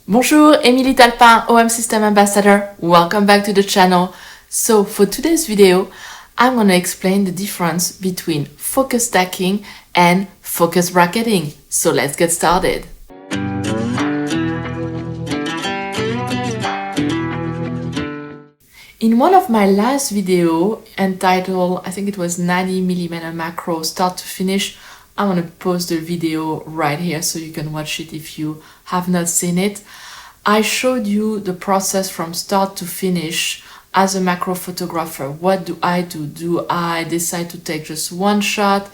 Bonjour, Émilie Talpin, OM System Ambassador. Welcome back to the channel. So for today's video, I'm going to explain the difference between focus stacking and focus bracketing. So let's get started. In one of my last video entitled, I think it was 90mm macro start to finish, I'm going to post the video right here so you can watch it if you have not seen it. I showed you the process from start to finish as a macro photographer. What do? Do I decide to take just one shot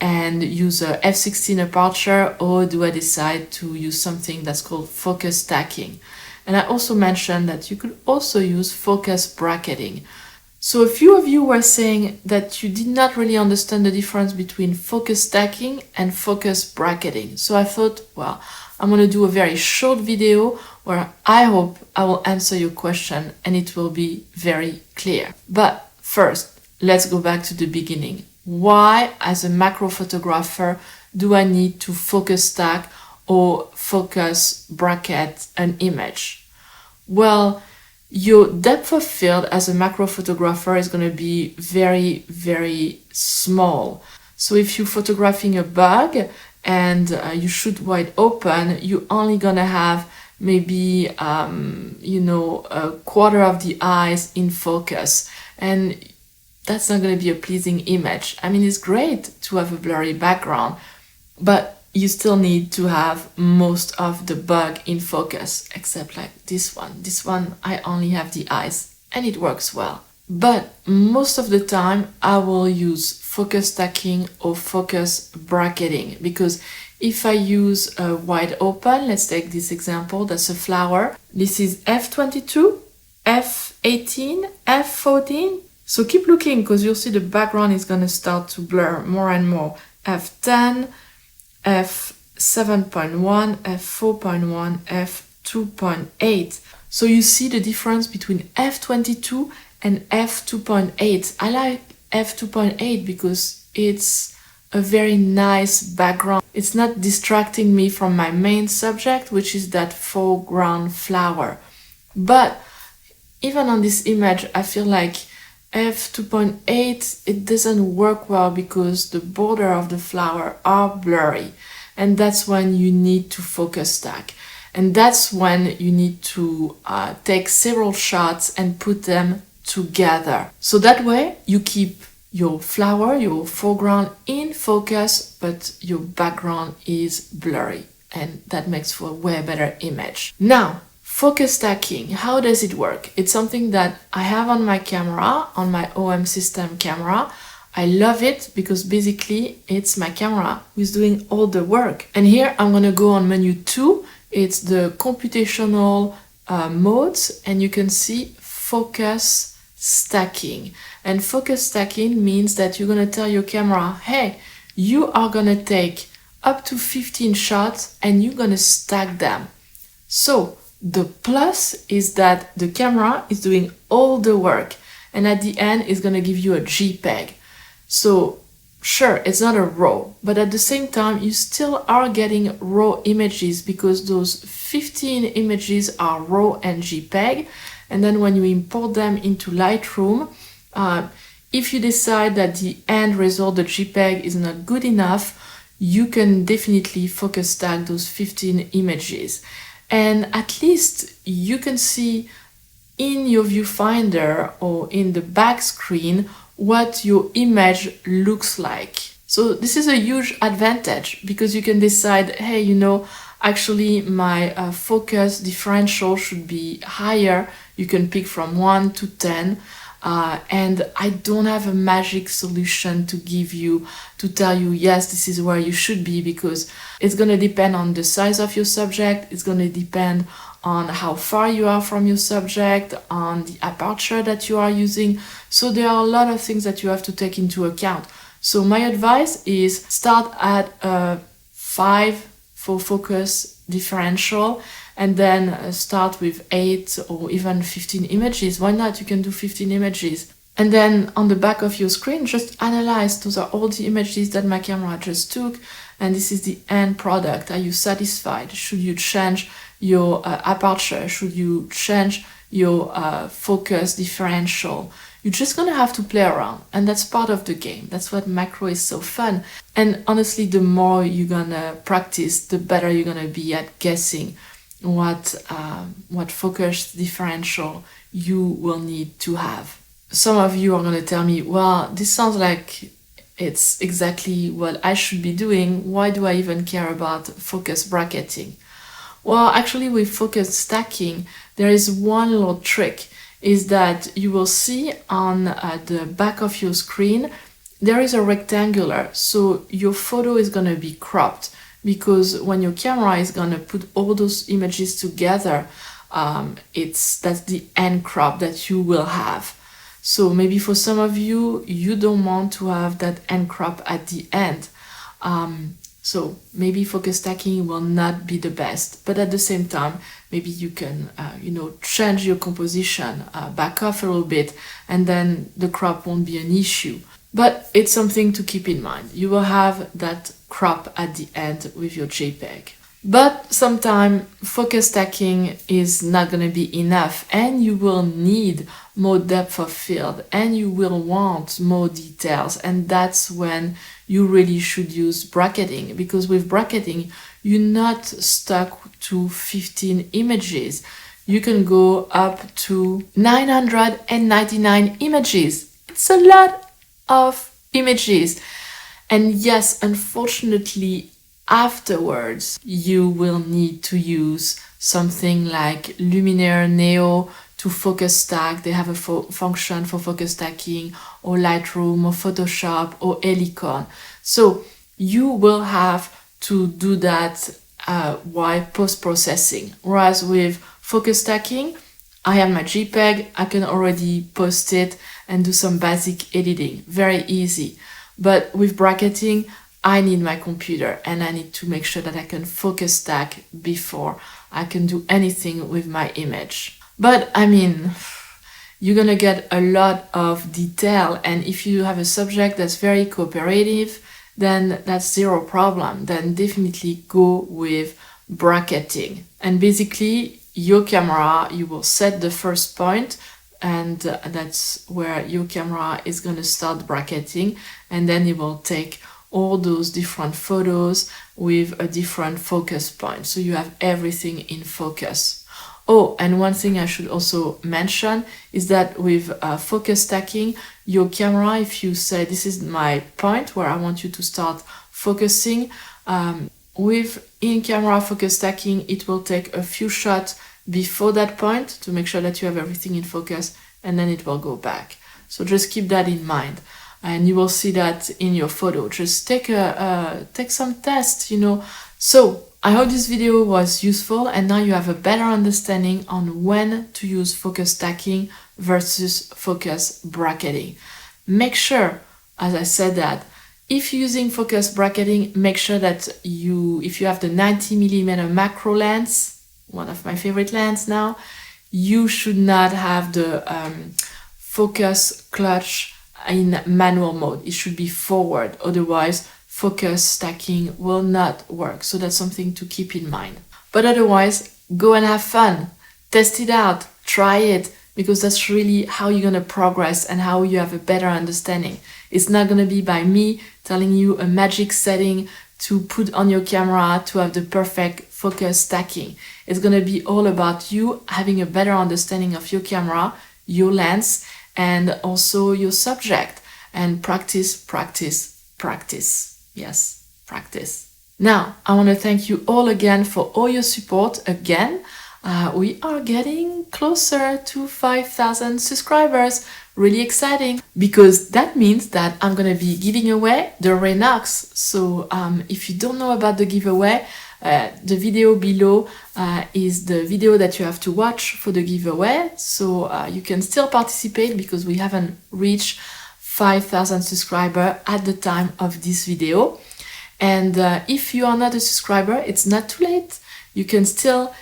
and use a f/16 aperture, or do I decide to use something that's called focus stacking? And I also mentioned that you could also use focus bracketing. So a few of you were saying that you did not really understand the difference between focus stacking and focus bracketing. So I thought, well, I'm going to do a very short video where I hope I will answer your question and it will be very clear. But first, let's go back to the beginning. Why, as a macro photographer, do I need to focus stack or focus bracket an image? Well, your depth of field as a macro photographer is going to be very, very small. So if you're photographing a bug and you shoot wide open, you're only going to have maybe, a quarter of the eyes in focus. And that's not going to be a pleasing image. I mean, it's great to have a blurry background, but you still need to have most of the bug in focus, except like this one. This one, I only have the eyes and it works well. But most of the time, I will use focus stacking or focus bracketing, because if I use a wide open, let's take this example, that's a flower. This is f/22, f/18, f/14. So keep looking because you'll see the background is going to start to blur more and more. f/10, f/7.1, f/4.1, f/2.8. So you see the difference between f/22 and f/2.8. I like f/2.8 because it's a very nice background. It's not distracting me from my main subject, which is that foreground flower. But even on this image, I feel like f/2.8, it doesn't work well because the border of the flower are blurry. And that's when you need to focus stack. And that's when you need to take several shots and put them together. So that way you keep your flower, your foreground in focus, but your background is blurry. And that makes for a way better image. Now, focus stacking, how does it work? It's something that I have on my camera, on my OM system camera. I love it because basically it's my camera who's doing all the work. And here I'm going to go on menu 2. It's the computational modes, and you can see focus stacking. And focus stacking means that you're going to tell your camera, hey, you are going to take up to 15 shots and you're going to stack them. So the plus is that the camera is doing all the work, and at the end it's going to give you a JPEG. So sure, it's not a RAW, but at the same time you still are getting RAW images because those 15 images are RAW and JPEG. And then when you import them into Lightroom, if you decide that the end result, the JPEG, is not good enough, you can definitely focus stack those 15 images. And at least you can see in your viewfinder or in the back screen what your image looks like. So this is a huge advantage because you can decide, hey, actually my focus differential should be higher. You can pick from 1 to 10. And I don't have a magic solution to give you, to tell you, yes, this is where you should be, because it's going to depend on the size of your subject. It's going to depend on how far you are from your subject, on the aperture that you are using. So there are a lot of things that you have to take into account. So my advice is start at 5 for focus differential, and then start with 8 or even 15 images. Why not? You can do 15 images. And then on the back of your screen, just analyze, those are all the images that my camera just took, and this is the end product. Are you satisfied? Should you change your aperture? Should you change your focus differential? You're just gonna have to play around, and that's part of the game. That's what macro is so fun. And honestly, the more you're gonna practice, the better you're gonna be at guessing what focus differential you will need to have. Some of you are gonna tell me, well, this sounds like it's exactly what I should be doing. Why do I even care about focus bracketing? Well, actually with focus stacking, there is one little trick, is that you will see on the back of your screen, there is a rectangular, so your photo is gonna be cropped, because when your camera is gonna put all those images together, that's the end crop that you will have. So maybe for some of you, you don't want to have that end crop at the end. So maybe focus stacking will not be the best, but at the same time, maybe you can, change your composition, back off a little bit, and then the crop won't be an issue. But it's something to keep in mind. You will have that crop at the end with your JPEG. But sometimes focus stacking is not going to be enough, and you will need more depth of field, and you will want more details, and that's when you really should use bracketing, because with bracketing you're not stuck to 15 images. You can go up to 999 images. It's a lot of images. And yes, unfortunately, afterwards, you will need to use something like Luminaire Neo to focus stack. They have a function for focus stacking, or Lightroom, or Photoshop, or Helicon. So you will have to do that while post-processing. Whereas with focus stacking, I have my JPEG, I can already post it and do some basic editing. Very easy. But with bracketing, I need my computer, and I need to make sure that I can focus stack before I can do anything with my image. But I mean, you're gonna get a lot of detail, and if you have a subject that's very cooperative, then that's zero problem. Then definitely go with bracketing. And basically, your camera, you will set the first point, and that's where your camera is gonna start bracketing, and then it will take all those different photos with a different focus point. So you have everything in focus. Oh, and one thing I should also mention is that with focus stacking, your camera, if you say this is my point where I want you to start focusing, with in-camera focus stacking, it will take a few shots before that point to make sure that you have everything in focus, and then it will go back. So just keep that in mind. And you will see that in your photo. Just take some tests, So I hope this video was useful, and now you have a better understanding on when to use focus stacking versus focus bracketing. Make sure, as I said, that if you're using focus bracketing, make sure that if you have the 90mm macro lens, one of my favorite lenses now, you should not have the focus clutch in manual mode. It should be forward, otherwise focus stacking will not work. So that's something to keep in mind. But otherwise, go and have fun, test it out, try it, because that's really how you're gonna progress and how you have a better understanding. It's not gonna be by me telling you a magic setting to put on your camera to have the perfect focus stacking. It's gonna be all about you having a better understanding of your camera, your lens, and also your subject, and practice, practice, practice. Yes, practice. Now, I want to thank you all again for all your support again. We are getting closer to 5,000 subscribers. Really exciting, because that means that I'm going to be giving away the Renox. So if you don't know about the giveaway, the video below is the video that you have to watch for the giveaway. So you can still participate, because we haven't reached 5,000 subscribers at the time of this video. And if you are not a subscriber, it's not too late. You can still,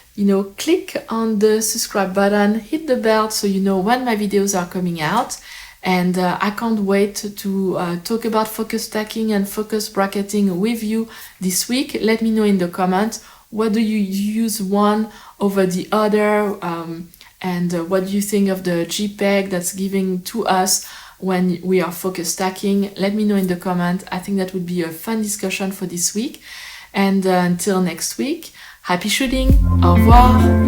click on the subscribe button, hit the bell so you know when my videos are coming out. And I can't wait to talk about focus stacking and focus bracketing with you this week. Let me know in the comments, What do you use one over the other? And what do you think of the JPEG that's giving to us when we are focus stacking? Let me know in the comment. I think that would be a fun discussion for this week. And until next week, happy shooting! Au revoir!